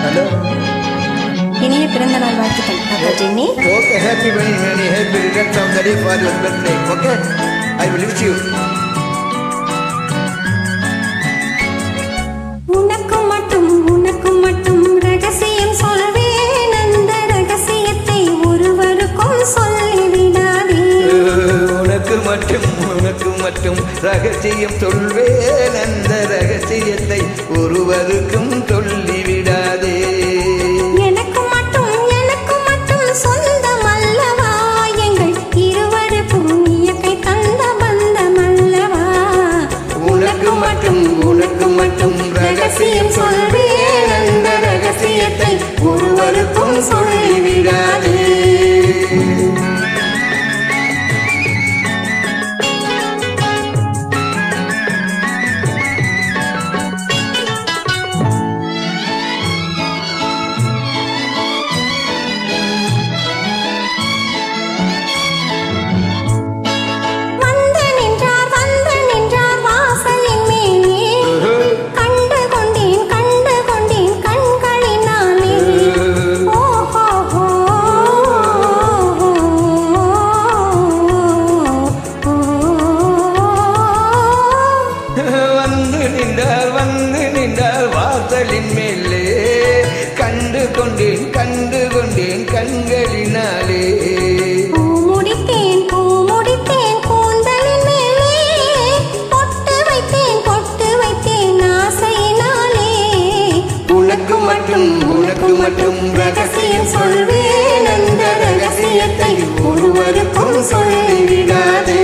Hello. இனிய பிறந்த நாள் வாழ்த்துக்கள் தாத்தா Jenny. Okay, happy returns of the day for your birthday. Okay, I will wish you. உனக்கு மட்டும் ரகசியம் சொல்வேன், அந்த ரகசியத்தை ஒருவருக்கும் சொல்லிவிடாதே. உனக்கு மட்டும் ரகசியம் சொல்வேன், அந்த ரகசியத்தை ஒருவருக்கும் சொல்லிவிடாதே. எனக்கு மட்டும் சொந்தம் அல்லவா, எங்கள் இருவருக்கும் இயற்கை தந்த பந்தம் அல்லவா. உனக்கு மட்டும் ரகசியம் சொல்வேன், அந்த ரகசியத்தை ஒருவருக்கும் சொல்லிவிடாதே. வந்து நின்றார் வாசலின் மேலே, கண்டு கொண்டேன் கண்களினாலே. பூ முடித்தேன் கூந்தலின் மேலே, பொட்டு வைத்தேன் ஆசையினாலே. உனக்கு மட்டும் ரகசியம் சொல்வேன், அந்த ரகசியத்தை ஒருவருக்கும் சொல்லிவிடாதே.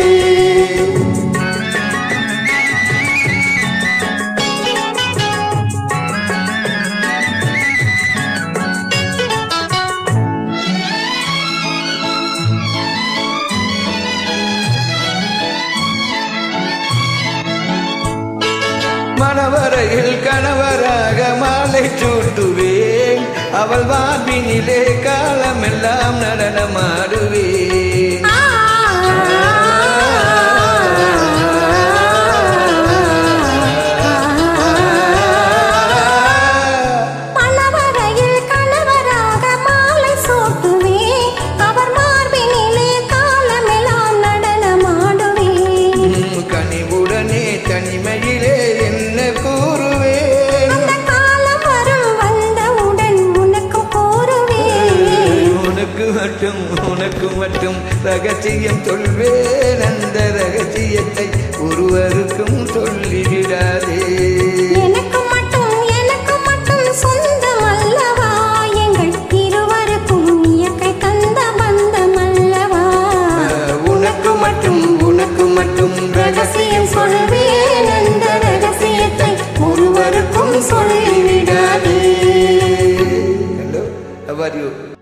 மணவரையில் கணவராக மாலை சூட்டுவேன், அவள் வாபினிலே காலமெல்லாம் நடனமாடுவேன். கனிவுடனே தனிமையிலே என்ன கூறுவேன், உனக்கு மட்டும் ரகசியம் சொல்வேன், அந்த ரகசியத்தை ஒருவருக்கும் சொல்லிவிடாதே. எனக்கு மட்டும் சொந்தம் அல்லவா, எங்கள் இருவருக்கும் இயற்கை தந்த பந்தம் அல்லவா. உனக்கு மட்டும் ரகசியம் சொல்வேன், அந்த ரகசியத்தை ஒருவருக்கும் சொல்லிவிடாதே. Hello, how are you?